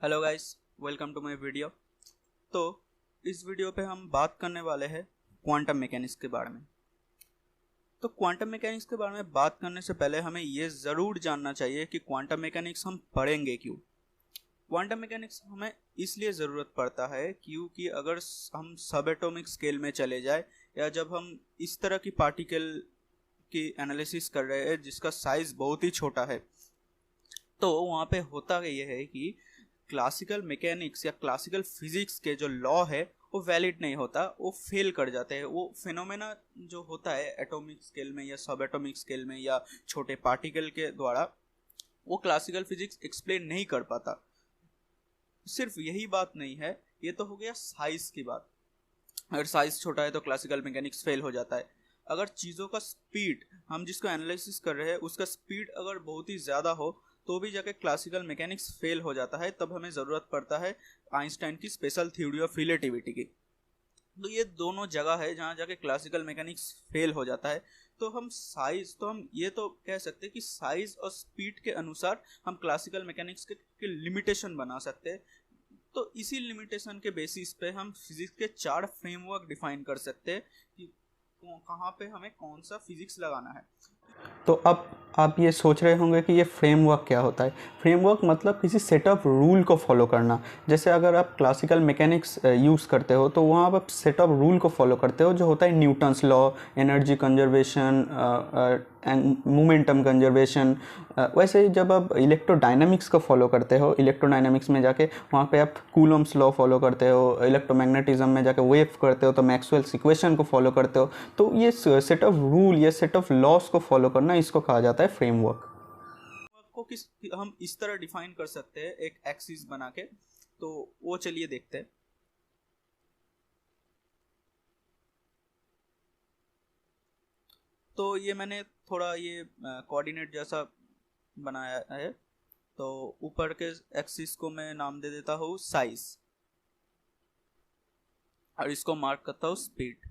Hello guys, welcome to my video. तो इस video पे हम बात करने वाले हैं क्वांटम मैकेनिक्स के बारे में। तो क्वांटम मैकेनिक्स के बारे में बात करने से पहले हमें ये ज़रूर जानना चाहिए कि क्वांटम मैकेनिक्स हम पढ़ेंगे क्यों। क्वांटम मैकेनिक्स हमें इसलिए ज़रूरत पड़ता है क्योंकि अगर हम सब एटॉमिक स्केल में चले जाए या जब हम इस तरह की पार्टिकल की एनालिसिस कर रहे हैं जिसका साइज़ बहुत ही छोटा है, तो वहाँ पे होता ये है कि क्लासिकल मैकेनिक्स या क्लासिकल फिजिक्स के जो लॉ है वो वैलिड नहीं होता, वो फेल कर जाते हैं। वो फिनोमेना जो होता है एटॉमिक स्केल में या सब एटॉमिक स्केल में या छोटे पार्टिकल के द्वारा, वो क्लासिकल फिजिक्स एक्सप्लेन नहीं कर पाता। सिर्फ यही बात नहीं है, ये तो हो गया साइज की बात। अगर साइज छोटा है तो क्लासिकल मैकेनिक्स फेल हो जाता है। अगर चीज़ों का स्पीड, हम जिसको एनालिसिस कर रहे हैं उसका स्पीड अगर बहुत ही ज़्यादा हो तो भी जाके क्लासिकल मैकेनिक्स फेल हो जाता है। तब हमें ज़रूरत पड़ता है आइंस्टाइन की स्पेशल थ्योरी ऑफ रिलेटिविटी की। तो ये दोनों जगह है जहाँ जाके क्लासिकल मैकेनिक्स फेल हो जाता है। तो हम साइज, तो हम ये तो कह सकते हैं कि साइज और स्पीड के अनुसार हम क्लासिकल मैकेनिक्स के लिमिटेशन बना सकते हैं। तो इसी लिमिटेशन के बेसिस पे हम फिजिक्स के 4 फ्रेमवर्क डिफाइन कर सकते हैं कि कहाँ पे हमें कौन सा फिजिक्स लगाना है। तो अब आप ये सोच रहे होंगे कि ये फ्रेमवर्क क्या होता है। फ्रेमवर्क मतलब किसी सेट ऑफ रूल को फॉलो करना। जैसे अगर आप क्लासिकल मैकेनिक्स यूज़ करते हो तो वहाँ आप सेट ऑफ रूल को फॉलो करते हो जो होता है Newton's law, energy conservation and momentum conservation. वैसे ही जब आप इलेक्ट्रोडायनामिक्स को फॉलो करते हो, इलेक्ट्रोडायनामिक्स में जाके वहाँ पे आप कूलम्स लॉ फॉलो करते हो, इलेक्ट्रोमैग्नेटिज्म में जाके वेव करते हो तो मैक्सवेल्स इक्वेशन को फॉलो करते हो। तो ये सेट ऑफ रूल, ये सेट ऑफ लॉस को फॉलो करना, इसको कहा जाता है फ्रेमवर्क। को किस हम इस तरह डिफाइन कर सकते हैं एक एक्सिस बना के। तो वो चलिए देखते हैं। तो ये मैंने थोड़ा ये कोऑर्डिनेट जैसा बनाया है। तो ऊपर के एक्सिस को मैं नाम दे देता हूँ साइज, और इसको मार्क करता हूँ स्पीड।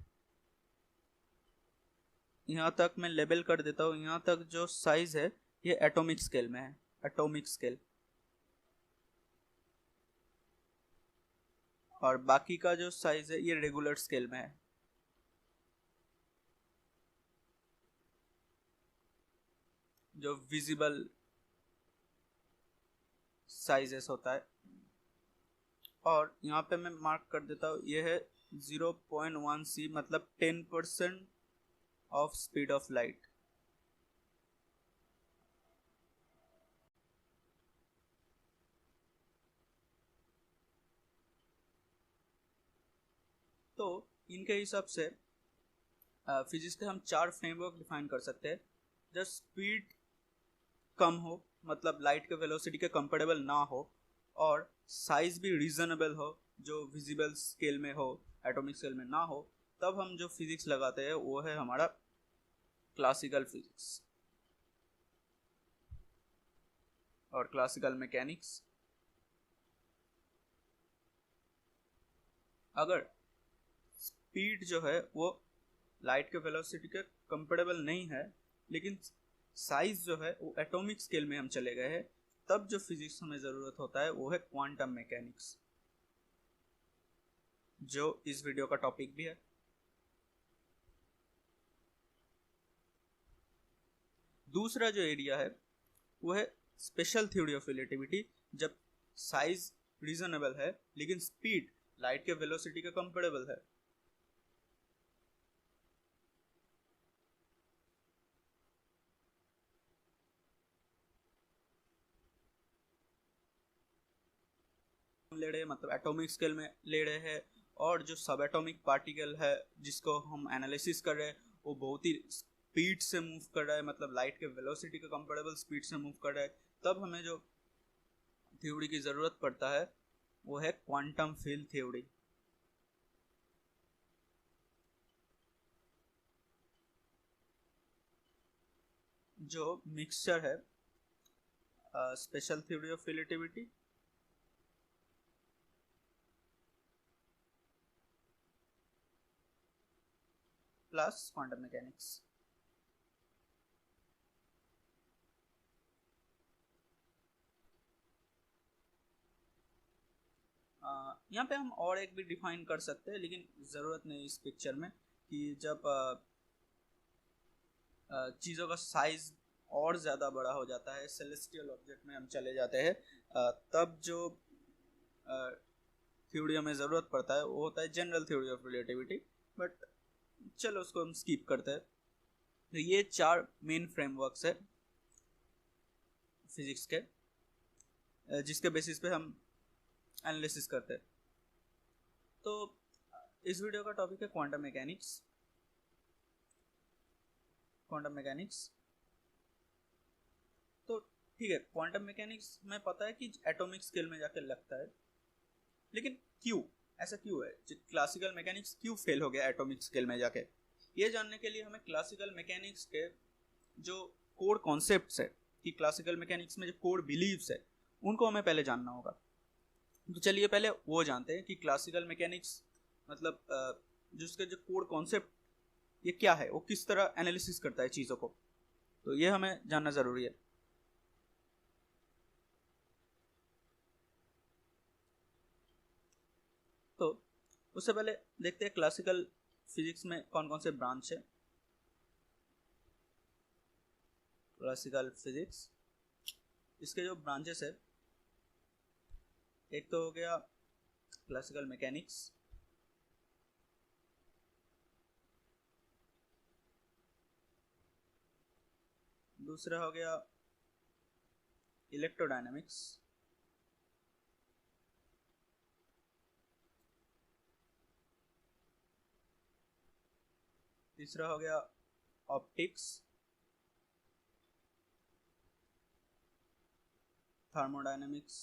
यहाँ तक मैं लेबल कर देता हूँ। यहाँ तक जो साइज है ये एटॉमिक स्केल में है, एटॉमिक स्केल। और बाकी का जो साइज है ये रेगुलर स्केल में है, जो विजिबल साइजेस होता है। और यहाँ पे मैं मार्क कर देता हूँ, ये है 0.1 सी, मतलब 10% ऑफ स्पीड ऑफ लाइट। तो इनके हिसाब से फिजिक्स के हम 4 फ्रेमवर्क डिफाइन कर सकते हैं। जब स्पीड कम हो, मतलब लाइट के वेलोसिटी के कंपेरेबल ना हो, और साइज भी रीजनेबल हो, जो विजिबल स्केल में हो, एटॉमिक स्केल में ना हो, तब हम जो फिजिक्स लगाते हैं वो है हमारा क्लासिकल फिजिक्स और क्लासिकल मैकेनिक्स। अगर स्पीड जो है वो लाइट के वेलोसिटी के कंपेरेबल नहीं है, लेकिन साइज जो है वो एटॉमिक स्केल में हम चले गए हैं, तब जो फिजिक्स हमें ज़रूरत होता है वो है क्वांटम मैकेनिक्स, जो इस वीडियो का टॉपिक भी है। दूसरा जो एरिया है वो है स्पेशल थ्योरी ऑफ रिलेटिविटी। जब साइज रीजनेबल है लेकिन स्पीड लाइट के वेलोसिटी का कंपेरेबल है। ले रहे हैं, मतलब एटॉमिक स्केल में ले रहे हैं। और जो सब एटॉमिक पार्टिकल है जिसको हम एनालिसिस कर रहे हैं वो बहुत ही स्पीड से मूव कर रहा है, मतलब लाइट के वेलोसिटी के कंपेरेबल स्पीड से मूव कर रहा है। तब हमें जो थ्योरी की ज़रूरत पड़ता है वो है क्वांटम फील्ड थ्योरी, जो मिक्सचर है special theory of relativity plus quantum mechanics. यहाँ पे हम और एक भी डिफाइन कर सकते हैं, लेकिन ज़रूरत नहीं इस पिक्चर में, कि जब चीज़ों का साइज और ज़्यादा बड़ा हो जाता है, सेलेस्टियल ऑब्जेक्ट में हम चले जाते हैं, तब जो थ्योरी हमें ज़रूरत पड़ता है वो होता है general theory of relativity. But चलो उसको हम स्किप करते हैं। तो ये 4 मेन फ्रेमवर्क्स है फिजिक्स के, जिसके बेसिस पे हम एनालिसिस करते हैं। तो इस वीडियो का टॉपिक है क्वांटम मैकेनिक्स। क्वांटम मैकेनिक्स तो ठीक है, क्वांटम मैकेनिक्स में पता है कि एटॉमिक स्केल में जाकर लगता है, लेकिन क्यों, ऐसा क्यों है, क्लासिकल मैकेनिक्स क्यों फेल हो गया एटॉमिक स्केल में जाके? ये जानने के लिए हमें क्लासिकल मैकेनिक्स के जो कोर कॉन्सेप्ट्स है, कि क्लासिकल मैकेनिक्स में जो कोर बिलीव्स है, उनको हमें पहले जानना होगा। तो चलिए पहले वो जानते हैं कि क्लासिकल मैकेनिक्स मतलब जो उसके जो कोर कॉन्सेप्ट ये क्या है, वो किस तरह एनालिसिस करता है चीज़ों को, तो ये हमें जानना ज़रूरी है। तो उससे पहले देखते हैं क्लासिकल फिजिक्स में कौन कौन से ब्रांच है। क्लासिकल फिजिक्स, इसके जो ब्रांचेस है, एक तो हो गया क्लासिकल मैकेनिक्स, दूसरा हो गया इलेक्ट्रोडायनामिक्स, तीसरा हो गया ऑप्टिक्स, थर्मोडायनामिक्स,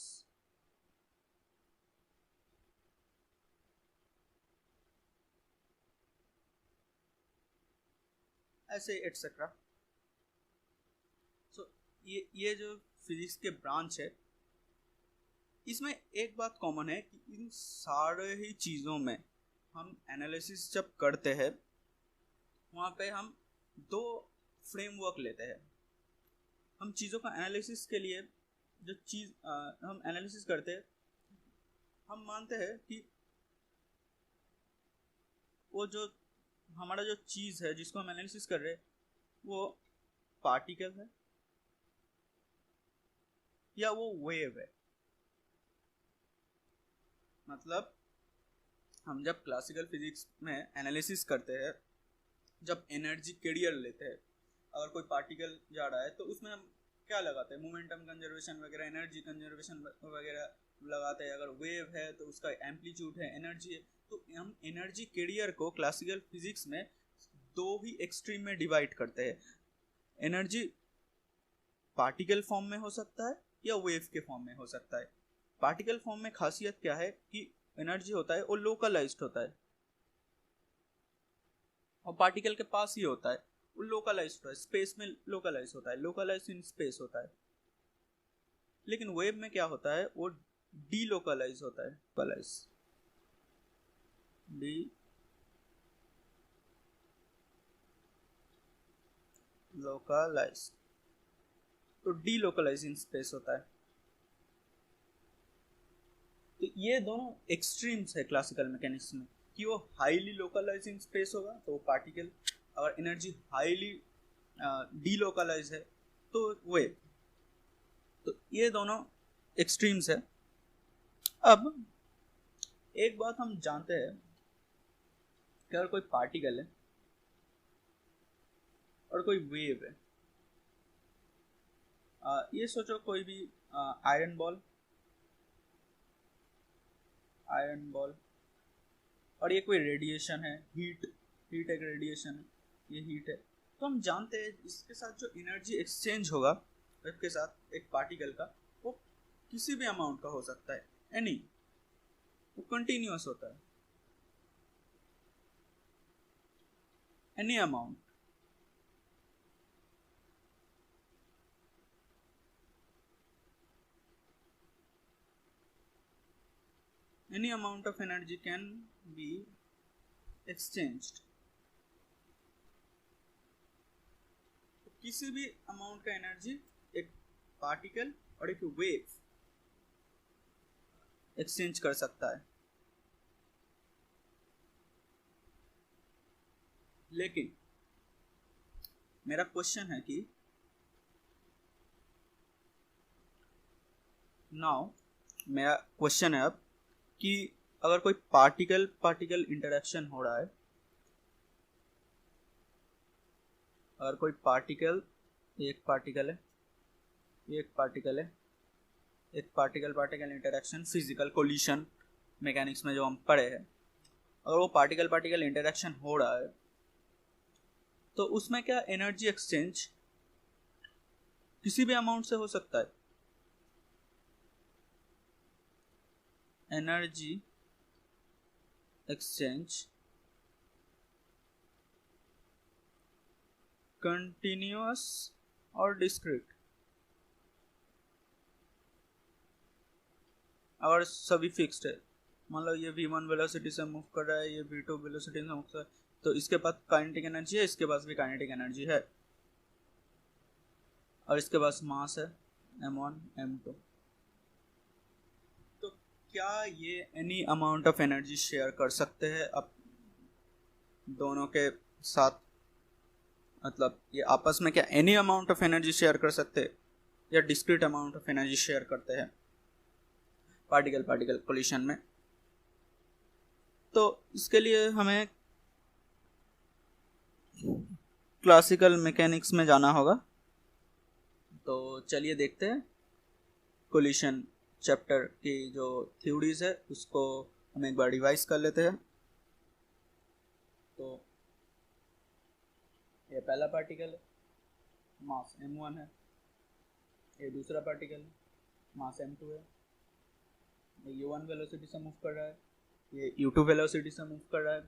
ऐसे एटसेट्रा। सो ये जो फिजिक्स के ब्रांच है, इसमें एक बात कॉमन है कि इन सारे ही चीज़ों में हम एनालिसिस जब करते हैं, वहाँ पे हम 2 फ्रेमवर्क लेते हैं। हम चीज़ों का एनालिसिस के लिए जो चीज़ हम एनालिसिस करते हैं, हम मानते हैं कि वो जो हमारा जो चीज़ है जिसको हम एनालिसिस कर रहे हैं, वो पार्टिकल है या वो वेव है। मतलब हम जब क्लासिकल फिजिक्स में एनालिसिस करते हैं, जब एनर्जी कैरियर लेते हैं, अगर कोई पार्टिकल जा रहा है तो उसमें हम क्या लगाते हैं, मोमेंटम कंजर्वेशन वगैरह, एनर्जी कंजर्वेशन वगैरह लगाते हैं। अगर वेव है तो उसका एम्पलीट्यूड है, एनर्जी है। तो हम एनर्जी कैरियर को क्लासिकल फिजिक्स में 2 ही एक्सट्रीम में डिवाइड करते हैं। एनर्जी पार्टिकल फॉर्म में हो सकता है या वेव के फॉर्म में हो सकता है। पार्टिकल फॉर्म में खासियत क्या है कि एनर्जी होता है वो लोकलाइज्ड होता है, और पार्टिकल के पास ही होता है, वो लोकलाइज्ड होता है, स्पेस में लोकलाइज होता है, लोकलाइज इन स्पेस होता है। लेकिन वेव में क्या होता है, वो डीलोकलाइज होता है, लोकलाइज, तो डीलोकलाइज इन स्पेस होता है। तो ये दोनों एक्सट्रीम्स है क्लासिकल मैकेनिक्स में, कि वो हाईली लोकलाइज इन स्पेस होगा तो वो पार्टिकल, अगर एनर्जी हाईली डीलोकलाइज है तो वेव। तो ये दोनों एक्सट्रीम्स है। अब एक बात हम जानते हैं कि अगर कोई पार्टिकल है और कोई वेव है, ये सोचो कोई भी आयरन बॉल और ये कोई रेडिएशन है, हीट एक रेडिएशन है, ये हीट है। तो हम जानते हैं इसके साथ जो एनर्जी एक्सचेंज होगा वेव के साथ एक पार्टिकल का, वो किसी भी अमाउंट का हो सकता है, एनी, वो कंटिन्यूअस होता है, any amount. Any amount of energy can be exchanged. किसी भी अमाउंट का एनर्जी एक पार्टिकल और एक वेव एक्सचेंज कर सकता है। लेकिन मेरा क्वेश्चन है कि मेरा क्वेश्चन है अब कि अगर कोई पार्टिकल पार्टिकल इंटरेक्शन हो रहा है, अगर कोई पार्टिकल, एक पार्टिकल है, एक पार्टिकल है, एक particle particle interaction, physical collision mechanics में जो हम पढ़े हैं, अगर वो पार्टिकल पार्टिकल इंटरेक्शन हो रहा है तो उसमें क्या एनर्जी एक्सचेंज किसी भी अमाउंट से हो सकता है? एनर्जी एक्सचेंज कंटिन्यूअस और डिस्क्रीट? अगर सभी फिक्स्ड है, मान लो ये v1 वेलोसिटी से मूव कर रहा है, ये v2 वेलोसिटी से मूव कर रहा है, तो इसके पास काइनेटिक एनर्जी है, इसके पास भी काइनेटिक एनर्जी है, और इसके पास मास है m1 m2। तो क्या ये any amount of energy share कर सकते हैं अब दोनों के साथ? मतलब ये आपस में क्या any amount of energy share कर सकते हैं या discrete amount of energy share करते हैं पार्टिकल पार्टिकल कोलिशन में? तो इसके लिए हमें क्लासिकल मैकेनिक्स में जाना होगा। तो चलिए देखते हैं कोलिशन चैप्टर की जो थ्योरीज है उसको हम एक बार रिवाइज कर लेते हैं। तो ये पहला पार्टिकल है, मास m1 है, ये दूसरा पार्टिकल है, मास m2 है, ये u1 वेलोसिटी से मूव कर रहा है, ये u2 वेलोसिटी से मूव कर रहा है।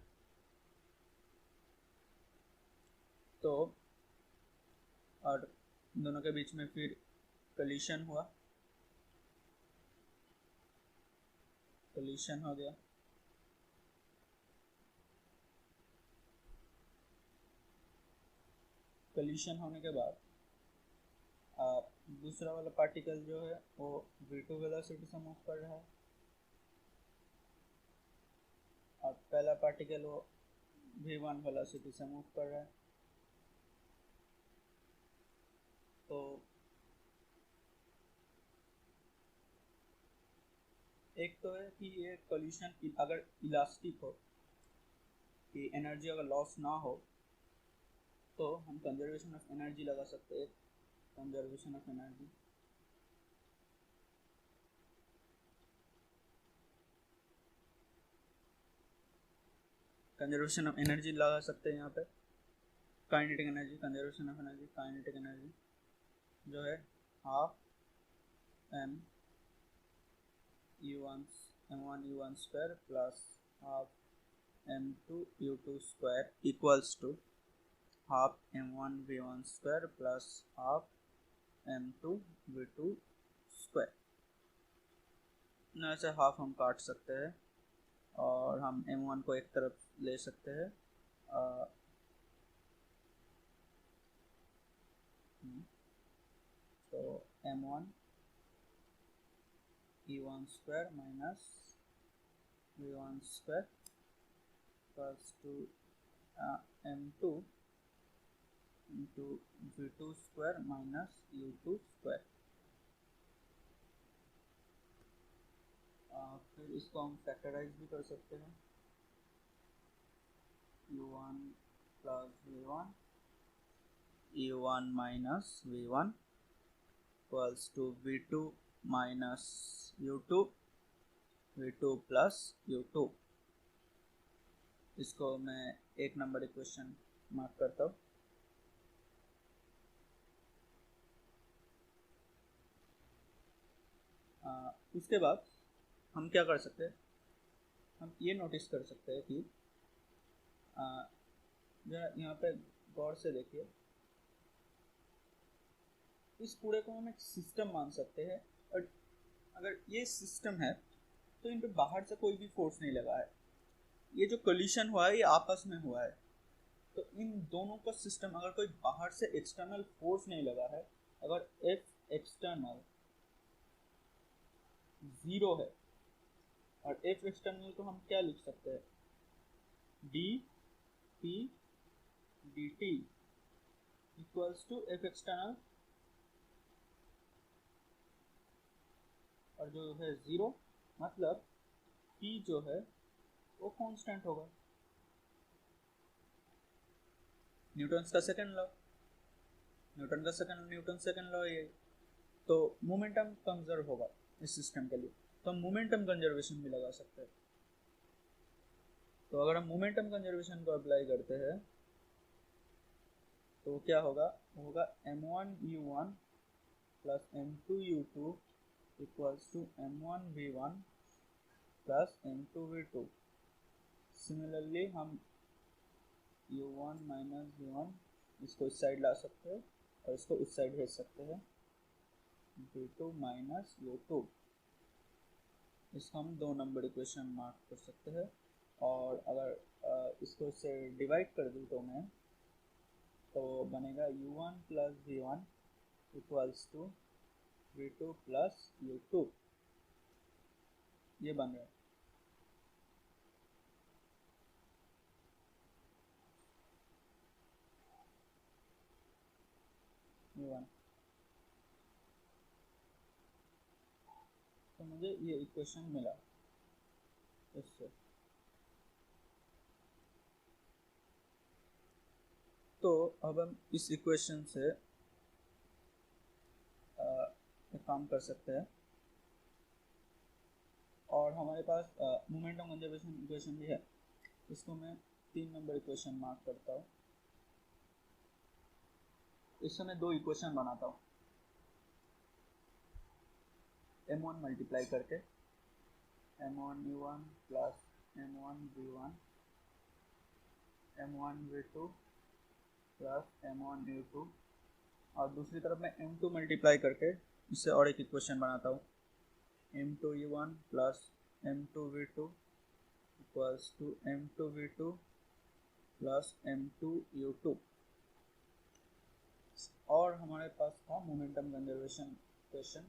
तो और दोनों के बीच में फिर कोलिशन हुआ, कोलिशन हो गया, कोलिशन होने के बाद दूसरा वाला पार्टिकल जो है वो v2 वेलोसिटी से मूव कर रहा है और पहला पार्टिकल वो v1 वेलोसिटी से मूव कर रहा है। तो एक तो है कि ये कोलिशन अगर इलास्टिक हो, कि एनर्जी अगर लॉस ना हो, तो हम कंजर्वेशन ऑफ एनर्जी लगा सकते हैं। Conservation of energy, conservation of energy लगा सकते हैं यहाँ पे। Kinetic energy, conservation of energy, kinetic energy जो है half m u1 m1 u1 square plus half m2 u2 square equals to half m1 v1 square plus half m2 v2 square. ऐसे half हम काट सकते हैं और हम m1 को एक तरफ ले सकते हैं, तो m1 e1 square minus v1 square plus two m2 into v2 square minus u2 square. फिर इसको हम फैक्टराइज भी कर सकते हैं, u1 plus v1 u1 minus v1 equals to v2 minus u2 v2 plus u2। इसको मैं एक नंबर इक्वेशन मार्क करता हूँ। उसके बाद हम क्या कर सकते हैं, हम ये नोटिस कर सकते हैं कि यहाँ पे गौर से देखिए, इस पूरे को हम एक सिस्टम मान सकते हैं, और अगर ये सिस्टम है तो इन पे बाहर से कोई भी फोर्स नहीं लगा है। ये जो कोलिशन हुआ है ये आपस में हुआ है, तो इन दोनों का सिस्टम, अगर कोई बाहर से एक्सटर्नल फोर्स नहीं लगा है, अगर F एक्सटर्नल 0 है, और F एक्सटर्नल को हम क्या लिख सकते हैं, D P dt equals to F external, और जो है 0, मतलब p जो है वो कांस्टेंट होगा। न्यूटन का सेकंड लॉ ये, तो मोमेंटम कंजर्व होगा इस सिस्टम के लिए, तो हम मोमेंटम कंजर्वेशन भी लगा सकते हैं। तो अगर हम मोमेंटम कंजर्वेशन को अप्लाई करते हैं तो क्या होगा, होगा m1u1 plus m2u2 equals to m1v1 plus m2v2। Similarly हम u1 माइनस v1 इसको इस साइड ला सकते हैं और इसको इस साइड भेज सकते हैं, v2 माइनस u2। इसको हम 2 नंबर इक्वेशन मार्क कर सकते हैं। और अगर इसको इससे डिवाइड कर दूँ तो मैं, तो बनेगा u1 plus v1 equals to v2 plus u2, ये बन रहा है। u1, तो मुझे ये इक्वेशन मिला इससे। तो अब हम इस इक्वेशन से एक काम कर सकते हैं, और हमारे पास मोमेंटम कंजर्वेशन इक्वेशन भी है। इसको मैं 3 नंबर इक्वेशन मार्क करता हूँ। इससे मैं 2 इक्वेशन बनाता हूँ, m1 मल्टीप्लाई करके m1u1 plus m1v1 m1v2 plus m1u2, और दूसरी तरफ मैं m2 मल्टीप्लाई करके इससे और एक इक्वेशन बनाता हूँ, m2u1 plus m2v2 equals to m2v2 plus m2u2। और हमारे पास था मोमेंटम कंजर्वेशन इक्वेशन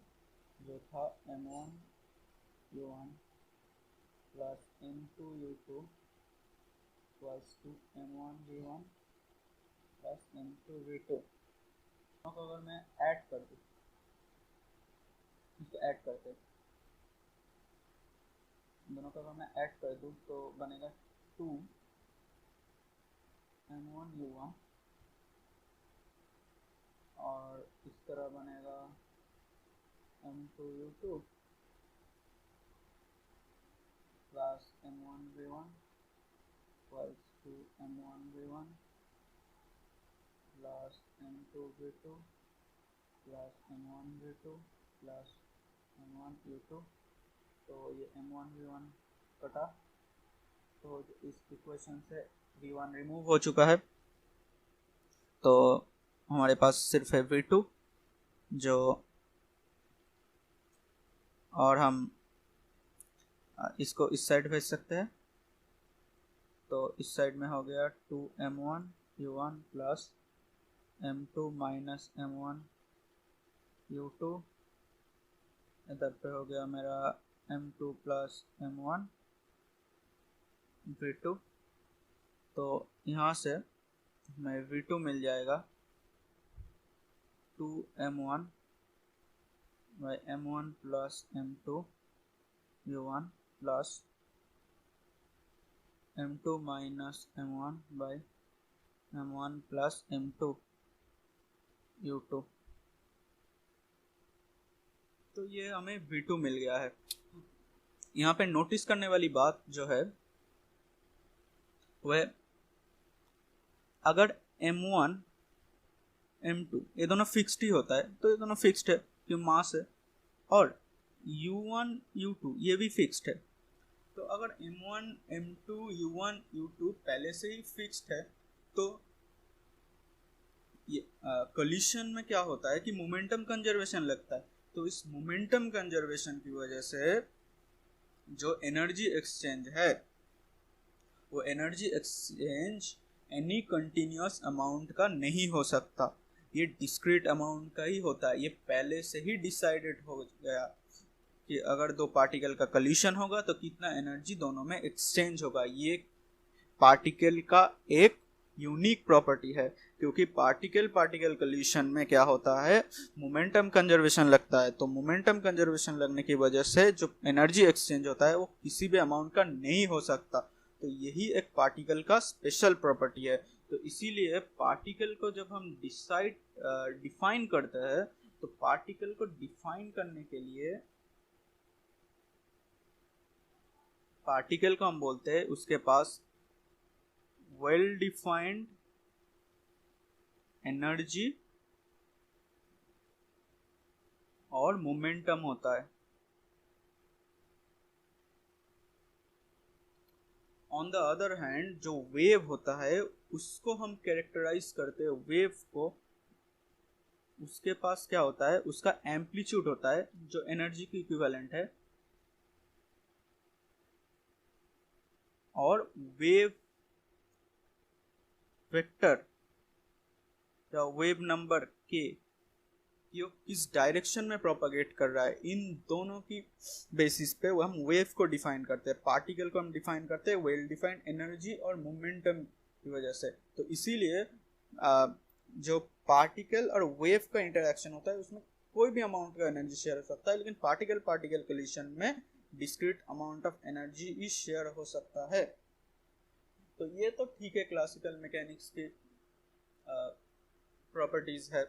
जो था m1u1 plus m2u2 equals to m1v1 plus m2v2। अगर मैं ऐड कर दूँ, इसको ऐड करते, दोनों का अगर मैं ऐड कर दूँ तो बनेगा 2 m1u1, और इस तरह बनेगा m2u2 plus m1v1 equals to m1v1 plus m2v2 plus m1v2 plus m1u2। तो ये m1v1 कटा, तो इस इक्वेशन से v1 रिमूव हो चुका है, तो हमारे पास सिर्फ है v2 जो, और हम इसको इस साइड भेज सकते हैं। तो इस साइड में हो गया 2m1u1 plus m2 minus m1u2, इधर पे हो गया मेरा m2 प्लस m1 v2। तो यहाँ से हमें v2 मिल जाएगा 2m1 by m1 plus m2 u1 plus m2 minus m1 by m1 plus m2 u2। तो ये हमें v2 मिल गया है। यहाँ पे नोटिस करने वाली बात जो है वह, अगर m1 m2 ये दोनों फिक्स्ड ही होता है, तो ये दोनों फिक्स्ड है क्योंकि मास है, और u1 u2 ये भी फिक्स्ड है। तो अगर m1 m2 u1 u2 पहले से ही फिक्स्ड है, तो ये कोलिशन में क्या होता है कि मोमेंटम कंजर्वेशन लगता है। तो इस मोमेंटम कंजर्वेशन की वजह से जो एनर्जी एक्सचेंज है, वो energy exchange any continuous amount का नहीं हो सकता, ये डिस्क्रीट अमाउंट का ही होता है। ये पहले से ही डिसाइडेड हो गया कि अगर 2 पार्टिकल का कोलिशन होगा तो कितना एनर्जी दोनों में एक्सचेंज होगा। ये पार्टिकल का एक यूनिक प्रॉपर्टी है, क्योंकि पार्टिकल पार्टिकल कोलिशन में क्या होता है, मोमेंटम कंजर्वेशन लगता है। तो मोमेंटम कंजर्वेशन लगने की वजह से जो एनर्जी एक्सचेंज होता है वो किसी भी अमाउंट का नहीं हो सकता। तो यही एक पार्टिकल का स्पेशल प्रॉपर्टी है। तो इसीलिए पार्टिकल को जब हम डिफाइन करते हैं, तो पार्टिकल को डिफाइन करने के लिए पार्टिकल को हम बोलते हैं उसके पास वेल डिफाइंड एनर्जी और मोमेंटम होता है। ऑन द अदर हैंड जो वेव होता है उसको हम कैरेक्टराइज करते हैं, वेव को, उसके पास क्या होता है, उसका एम्पलीट्यूड होता है जो एनर्जी की इक्विवेलेंट है, और वेव वेक्टर या वेव नंबर के ये किस डायरेक्शन में प्रोपागेट कर रहा है, इन दोनों की बेसिस पे वो हम वेव को डिफाइन करते हैं। पार्टिकल को हम डिफाइन करते हैं वेल डिफाइंड एनर्जी और मोमेंटम की वजह से। तो इसीलिए जो पार्टिकल और वेव का इंटरेक्शन होता है उसमें कोई भी अमाउंट का एनर्जी शेयर हो सकता है, लेकिन पार्टिकल पार्टिकल कोलिशन में discrete amount of energy he share हो सकता है। तो ये तो ठीक है, क्लासिकल मैकेनिक्स की प्रॉपर्टीज है।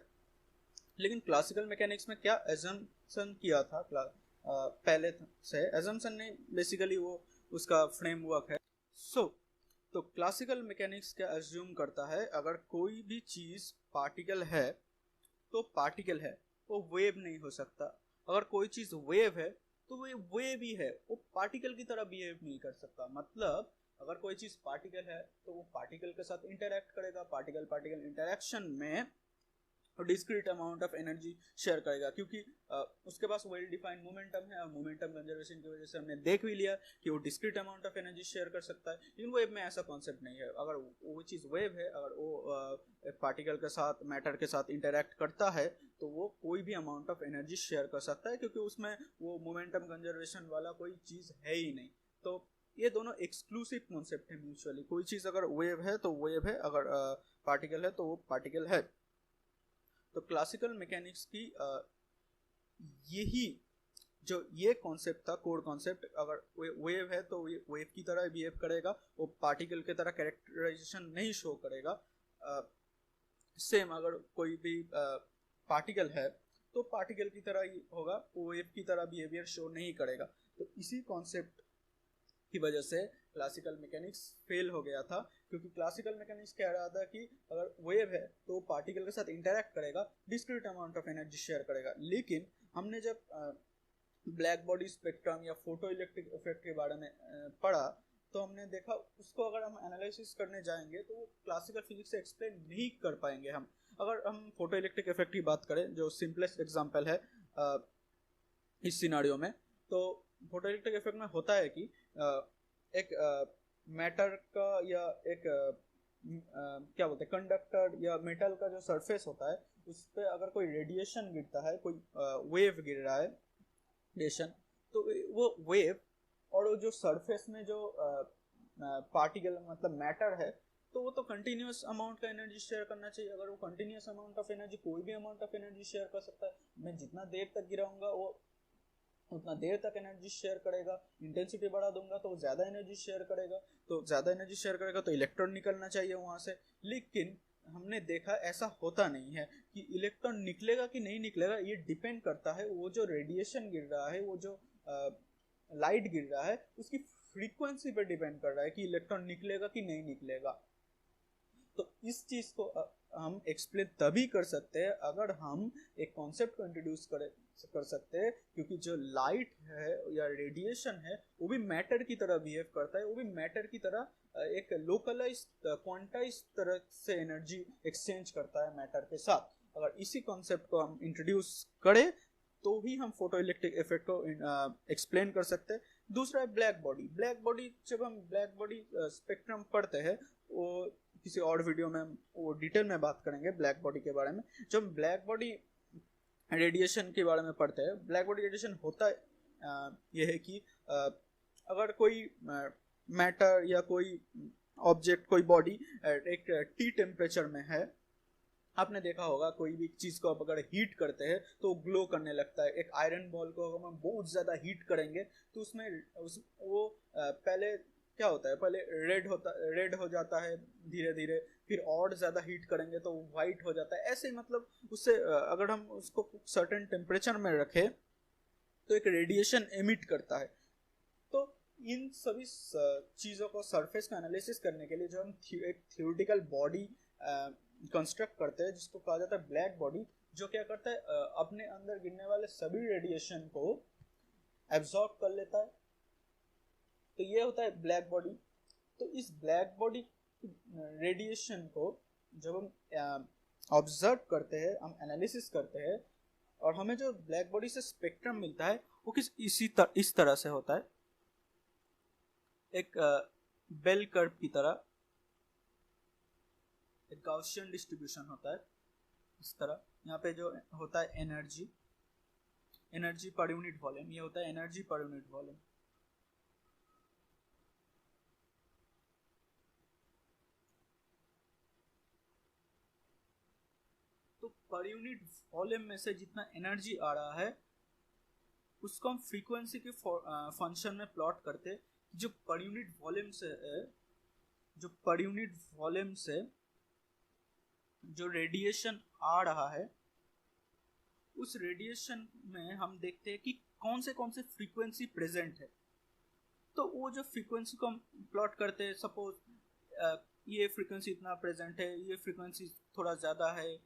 लेकिन क्लासिकल मैकेनिक्स में क्या एजम्पशन किया था पहले से, एजम्पशन नहीं, बेसिकली वो उसका फ्रेमवर्क है। तो क्लासिकल मैकेनिक्स क्या एज्यूम करता है, अगर कोई भी चीज पार्टिकल है तो पार्टिकल है, वो वेव नहीं हो सकता। अगर कोई चीज वेव है तो वो वेव ही है, वो पार्टिकल की तरह बिहेव नहीं कर सकता। मतलब अगर कोई चीज पार्टिकल है तो वो पार्टिकल के साथ इंटरेक्ट करेगा, पार्टिकल पार्टिकल इंटरेक्शन में discrete amount of energy share करेगा, क्योंकि उसके पास वेल डिफाइंड मोमेंटम है, और मोमेंटम कंजर्वेशन की वजह से हमने देख भी लिया कि वो discrete amount of energy share कर सकता है। लेकिन वेव में ऐसा कॉन्सेप्ट नहीं है। अगर वो चीज़ वेव है, अगर वो पार्टिकल के साथ, मैटर के साथ इंटरेक्ट करता है, तो वो कोई भी अमाउंट ऑफ एनर्जी शेयर कर सकता है, क्योंकि उसमें वो मोमेंटम कंजर्वेशन वाला कोई चीज़ है ही नहीं। तो ये दोनों एक्सक्लूसिव कॉन्सेप्ट है म्यूचुअली। कोई चीज़ अगर वेव है तो वेव है, अगर पार्टिकल है तो वो पार्टिकल है। तो क्लासिकल मैकेनिक्स की यही जो ये कॉन्सेप्ट था, कोर कॉन्सेप्ट, अगर वेव है तो वेव की तरह बिहेव करेगा, वो पार्टिकल की तरह कैरेक्टराइजेशन नहीं शो करेगा। सेम अगर कोई भी पार्टिकल है तो पार्टिकल की तरह ही होगा, वो वेव की तरह बिहेवियर शो नहीं करेगा। तो इसी कॉन्सेप्ट की वजह से क्लासिकल मैकेनिक्स फेल हो गया था, क्योंकि क्लासिकल मैकेनिक्स कह रहा था कि अगर वेव है तो पार्टिकल के साथ इंटरेक्ट करेगा, discrete amount of energy share करेगा। लेकिन हमने जब ब्लैक बॉडी स्पेक्ट्रम या फोटो इलेक्ट्रिक इफेक्ट के बारे में पढ़ा, तो हमने देखा उसको अगर हम एनालिसिस करने जाएंगे तो वो क्लासिकल फिजिक्स से एक्सप्लेन नहीं कर पाएंगे हम। अगर हम फोटो इलेक्ट्रिक इफेक्ट की बात करें, जो सिंपलेस्ट एग्जांपल है इस सिनारियो में, तो फोटो इलेक्ट्रिक इफेक्ट में होता है कि एक मैटर का या एक क्या बोलते हैं, कंडक्टर या मेटल का जो सरफेस होता है, उस पर अगर कोई रेडिएशन गिरता है, कोई वेव गिर रहा है, रेडिएशन, तो वो वेव और वो जो सरफेस में जो पार्टिकल मतलब मैटर है, तो वो तो कंटिन्यूस अमाउंट का एनर्जी शेयर करना चाहिए। अगर वो कंटिन्यूस अमाउंट ऑफ एनर्जी, कोई भी अमाउंट ऑफ एनर्जी शेयर कर सकता है, मैं जितना देर तक गिराऊंगा वो उतना देर तक एनर्जी शेयर करेगा, इंटेंसिटी बढ़ा दूंगा तो ज़्यादा एनर्जी शेयर करेगा, तो ज़्यादा एनर्जी शेयर करेगा तो इलेक्ट्रॉन निकलना चाहिए वहाँ से। लेकिन हमने देखा ऐसा होता नहीं है कि इलेक्ट्रॉन निकलेगा कि नहीं निकलेगा, ये डिपेंड करता है वो जो रेडिएशन गिर रहा है, वो जो लाइट गिर रहा है, उसकी फ्रीक्वेंसी पर डिपेंड कर रहा है कि इलेक्ट्रॉन निकलेगा कि नहीं निकलेगा। तो इस चीज को हम एक्सप्लेन तभी कर सकते हैं अगर हम एक कॉन्सेप्ट को इंट्रोड्यूस कर सकते हैं, क्योंकि जो लाइट है या रेडिएशन है वो भी मैटर की तरह बिहेव करता है, वो भी मैटर की तरह एक लोकलाइज क्वांटाइज तरह से एनर्जी एक्सचेंज करता है मैटर के साथ। अगर इसी कॉन्सेप्ट को हम इंट्रोड्यूस करें तो ही हम फोटो इलेक्ट्रिक इफेक्ट को एक्सप्लेन कर सकते हैं। दूसरा है ब्लैक बॉडी। ब्लैक बॉडी, जब हम ब्लैक बॉडी स्पेक्ट्रम पढ़ते हैं, वो किसी और वीडियो में वो डिटेल में बात करेंगे ब्लैक बॉडी के बारे में। जब हम ब्लैक बॉडी रेडिएशन के बारे में पढ़ते हैं, ब्लैक बॉडी रेडिएशन होता यह है कि अगर कोई मैटर या कोई ऑब्जेक्ट, कोई बॉडी एक टी टेम्परेचर में है, आपने देखा होगा कोई भी चीज़ को आप अगर हीट करते हैं तो वो ग्लो करने लगता है। एक आयरन बॉल को अगर हम बहुत ज़्यादा हीट करेंगे तो उसमें वो पहले क्या होता है, पहले रेड हो जाता है धीरे धीरे, फिर और ज़्यादा हीट करेंगे तो वाइट हो जाता है। ऐसे ही मतलब उससे अगर हम उसको सर्टेन टेम्परेचर में रखें तो एक रेडिएशन एमिट करता है। तो इन सभी चीज़ों को, सरफेस का एनालिसिस करने के लिए जो हम एक थियोरेटिकल बॉडी कंस्ट्रक्ट करते हैं जिसको कहा जाता है ब्लैक बॉडी, जो क्या करता है अपने अंदर गिरने वाले सभी रेडिएशन को एब्जॉर्ब कर लेता है। तो ये होता है ब्लैक बॉडी। तो इस ब्लैक बॉडी रेडिएशन को जब हम ऑब्जर्व करते हैं, हम एनालिसिस करते हैं, और हमें जो ब्लैक बॉडी से स्पेक्ट्रम मिलता है वो इस तरह से होता है, एक बेल कर्व की तरह, एक गाउसियन डिस्ट्रीब्यूशन होता है इस तरह। यहाँ पे जो होता है एनर्जी पर यूनिट वॉल्यूम, ये होता है एनर्जी पर यूनिट वॉल्यूम। तो पर यूनिट वॉल्यूम में से जितना एनर्जी आ रहा है उसको हम फ्रीक्वेंसी के फंक्शन में प्लॉट करते, जो पर यूनिट वॉल्यूम से जो रेडिएशन आ रहा है उस रेडिएशन में हम देखते हैं कि कौन से फ्रीक्वेंसी प्रेजेंट है। तो वो जो फ्रीक्वेंसी को हम प्लॉट करते हैं, सपोज ये फ्रीक्वेंसी इतना प्रेजेंट है, ये फ्रीक्वेंसी थोड़ा ज़्यादा है,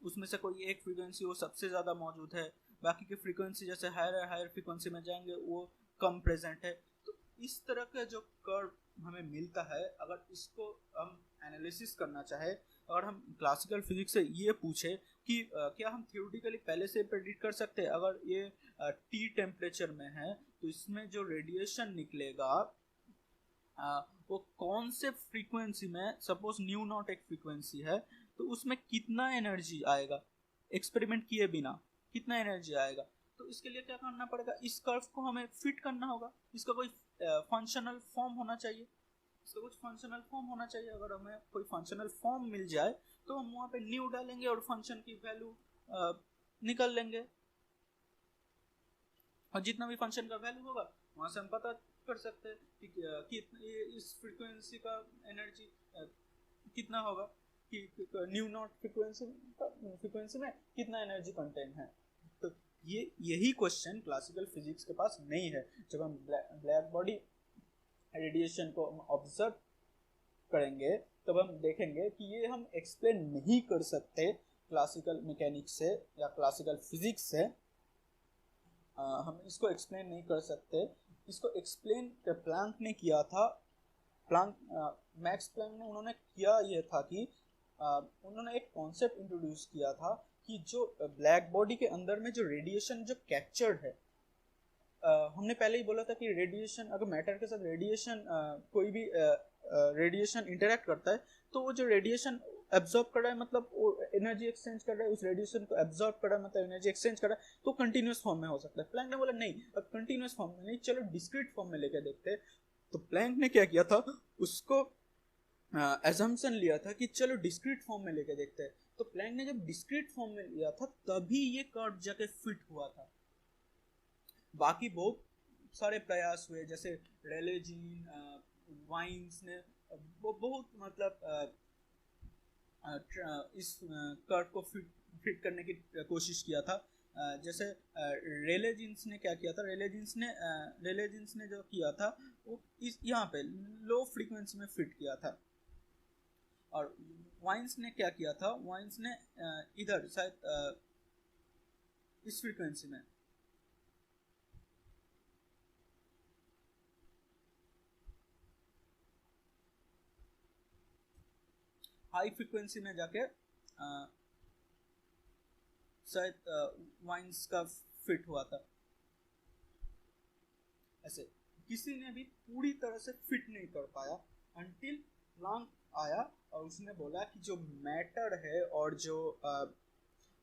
उसमें से कोई एक फ्रीक्वेंसी वो सबसे ज़्यादा मौजूद है, बाकी के फ्रीक्वेंसी जैसे हायर फ्रीक्वेंसी में जाएंगे वो कम प्रेजेंट है। तो इस तरह का जो कर्व हमें मिलता है, अगर इसको हम एनालिसिस करना चाहे, अगर हम क्लासिकल फिजिक्स से ये पूछे कि क्या हम थियोरेटिकली पहले से प्रेडिक्ट कर सकते हैं अगर ये टी टेम्परेचर में है तो इसमें जो रेडिएशन निकलेगा वो कौन से फ्रीक्वेंसी में, सपोज न्यू नॉट एक फ्रीक्वेंसी है तो उसमें कितना एनर्जी आएगा, एक्सपेरिमेंट किए बिना कितना एनर्जी आएगा। तो इसके लिए क्या करना पड़ेगा, इस कर्व को हमें फिट करना होगा, इसका कोई फंक्शनल फॉर्म होना चाहिए, इसका कुछ फंक्शनल फॉर्म होना चाहिए। अगर हमें कोई फंक्शनल फॉर्म मिल जाए तो हम वहाँ पे न्यू डालेंगे और फंक्शन की वैल्यू निकल लेंगे, और जितना भी फंक्शन का वैल्यू होगा वहाँ से हम पता कर सकते हैं कि इस फ्रीक्वेंसी का एनर्जी कितना होगा, कि न्यू नॉट फ्रीक्वेंसी में कितना एनर्जी कंटेंट है। तो यही क्वेश्चन क्लासिकल फिजिक्स के पास नहीं है। जब हम ब्लैक बॉडी रेडिएशन को ऑब्जर्व करेंगे तब हम देखेंगे कि ये हम एक्सप्लेन नहीं कर सकते क्लासिकल मैकेनिक्स से या क्लासिकल फिजिक्स से, हम इसको एक्सप्लेन नहीं कर सकते। इसको एक्सप्लेन प्लैंक ने किया था, मैक्स प्लैंक ने, उन्होंने किया ये था कि उन्होंने एक कॉन्सेप्ट इंट्रोड्यूस किया था कि जो ब्लैक बॉडी के अंदर में जो रेडिएशन जो कैप्चर्ड है, हमने पहले ही बोला था कि रेडिएशन, अगर मैटर के साथ रेडिएशन कोई भी रेडिएशन इंटरेक्ट करता है तो वो जो रेडिएशन एब्जॉर्ब कर रहा है मतलब वो एनर्जी एक्सचेंज कर रहा है, उस रेडिएशन को एब्जॉर्ब कर रहा है मतलब एनर्जी एक्सचेंज कर रहा है, तो कंटिन्यूस फॉर्म में हो सकता है। प्लैंक ने बोला नहीं, अब कंटिन्यूस फॉर्म में नहीं, चलो डिस्क्रीट फॉर्म में लेके देखते हैं। तो प्लैंक ने क्या किया था, उसको एजम्पशन लिया था कि चलो डिस्क्रीट फॉर्म में लेके देखते हैं। तो प्लैंक ने जब डिस्क्रीट फॉर्म में लिया था तभी ये कर्व जाके फिट हुआ था। बाकी बहुत सारे प्रयास हुए, जैसे रेले जीन, वाइन्स ने बहुत मतलब इस कर्व को फिट करने की कोशिश किया था। जैसे रेले जीन्स ने क्या किया था, रेले जीन्स ने जो किया था वो इस यहाँ पे लो फ्रीक्वेंसी में फिट किया था, और वाइन्स ने क्या किया था, वाइन्स ने इधर शायद इस फ्रीक्वेंसी में, हाई फ्रीक्वेंसी में जाके शायद वाइन्स का फिट हुआ था। ऐसे किसी ने भी पूरी तरह से फिट नहीं कर पाया अंटिल प्लैंक आया और उसने बोला कि जो मैटर है और जो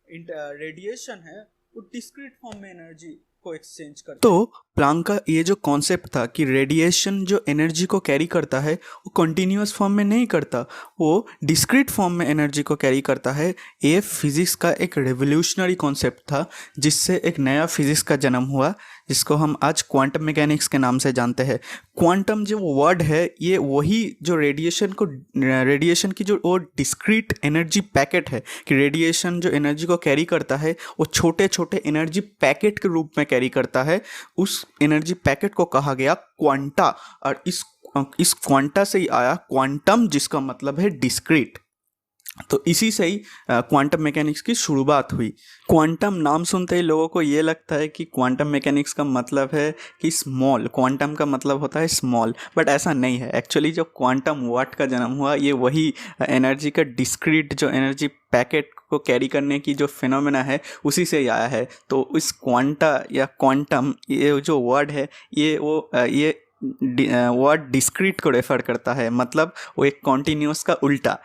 रेडिएशन है वो डिस्क्रीट फॉर्म में एनर्जी को एक्सचेंज करते हैं। तो प्लैंक का ये जो कॉन्सेप्ट था कि रेडिएशन जो एनर्जी को कैरी करता है वो कॉन्टिन्यूअस फॉर्म में नहीं करता, वो डिस्क्रीट फॉर्म में एनर्जी को कैरी करता है, ये फिजिक्स का एक रेवोल्यूशनरी कॉन्सेप्ट था जिससे एक नया फिजिक्स का जन्म हुआ, जिसको हम आज क्वांटम मैकेनिक्स के नाम से जानते हैं। क्वांटम जो वर्ड है ये वही जो रेडिएशन की जो वो डिस्क्रीट एनर्जी पैकेट है कि रेडिएशन जो एनर्जी को कैरी करता है वो छोटे छोटे एनर्जी पैकेट के रूप में कैरी करता है, उस एनर्जी पैकेट को कहा गया क्वांटा। और इस क्वांटा से ही आया क्वांटम, जिसका मतलब है डिस्क्रीट। तो इसी से ही क्वांटम मैकेनिक्स की शुरुआत हुई। क्वांटम नाम सुनते ही लोगों को ये लगता है कि क्वांटम मैकेनिक्स का मतलब है कि स्मॉल, क्वांटम का मतलब होता है स्मॉल, बट ऐसा नहीं है। एक्चुअली जो क्वांटम वाट का जन्म हुआ ये वही एनर्जी का डिस्क्रीट जो एनर्जी पैकेट को कैरी करने की जो फिनोमेना है उसी से ही आया है। तो इस क्वांटा या क्वांटम ये जो वर्ड है ये वर्ड डिस्क्रीट को रेफर करता है, मतलब वो एक कॉन्टीन्यूअस का उल्टा।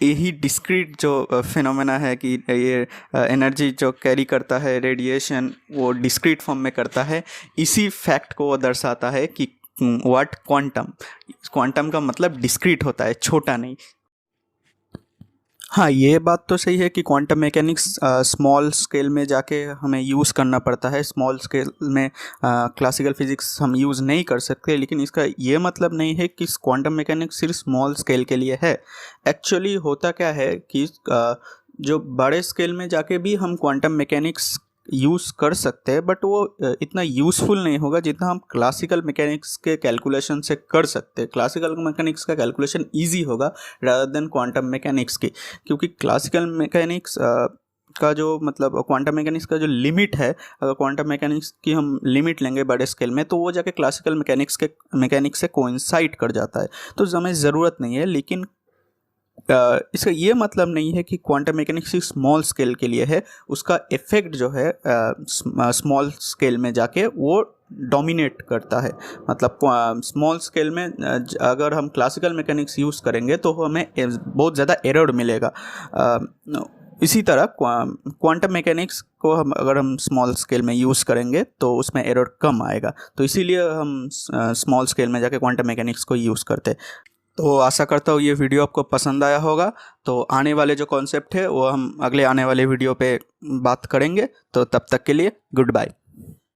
यही डिस्क्रीट जो फिनोमेना है कि ये एनर्जी जो कैरी करता है रेडिएशन वो डिस्क्रीट फॉर्म में करता है, इसी फैक्ट को वो दर्शाता है कि वर्ड क्वांटम का मतलब डिस्क्रीट होता है, छोटा नहीं। हाँ, ये बात तो सही है कि क्वांटम मैकेनिक्स स्मॉल स्केल में जाके हमें यूज़ करना पड़ता है। स्मॉल स्केल में क्लासिकल फिजिक्स हम यूज़ नहीं कर सकते, लेकिन इसका ये मतलब नहीं है कि क्वांटम मैकेनिक्स सिर्फ स्मॉल स्केल के लिए है। एक्चुअली होता क्या है कि जो बड़े स्केल में जाके भी हम क्वांटम मैकेनिक्स यूज़ कर सकते हैं, बट वो इतना यूज़फुल नहीं होगा जितना हम क्लासिकल मैकेनिक्स के कैलकुलेशन से कर सकते हैं। क्लासिकल मैकेनिक्स का कैलकुलेशन इजी होगा रादर देन क्वांटम मैकेनिक्स की, क्योंकि क्लासिकल मैकेनिक्स का जो मतलब क्वांटम मैकेनिक्स का जो लिमिट है, अगर क्वांटम मैकेनिक्स की हम लिमिट लेंगे बड़े स्केल में तो वो जाके क्लासिकल मैकेनिक्स से कोइंसाइड कर जाता है, तो हमें ज़रूरत नहीं है। लेकिन इसका ये मतलब नहीं है कि क्वांटम मैकेनिक्स स्मॉल स्केल के लिए है, उसका इफेक्ट जो है स्मॉल स्केल में जाके वो डोमिनेट करता है। मतलब स्मॉल स्केल में अगर हम क्लासिकल मैकेनिक्स यूज़ करेंगे तो हमें बहुत ज़्यादा एरर मिलेगा। इसी तरह क्वांटम मैकेनिक्स को अगर हम स्मॉल स्केल में यूज़ करेंगे तो उसमें एरर कम आएगा, तो इसीलिए हम स्मॉल स्केल में जाके क्वांटम मैकेनिक्स को यूज़ करते हैं। तो आशा करता हूँ ये वीडियो आपको पसंद आया होगा। तो आने वाले जो कॉन्सेप्ट है वो हम अगले आने वाले वीडियो पे बात करेंगे। तो तब तक के लिए गुड बाय।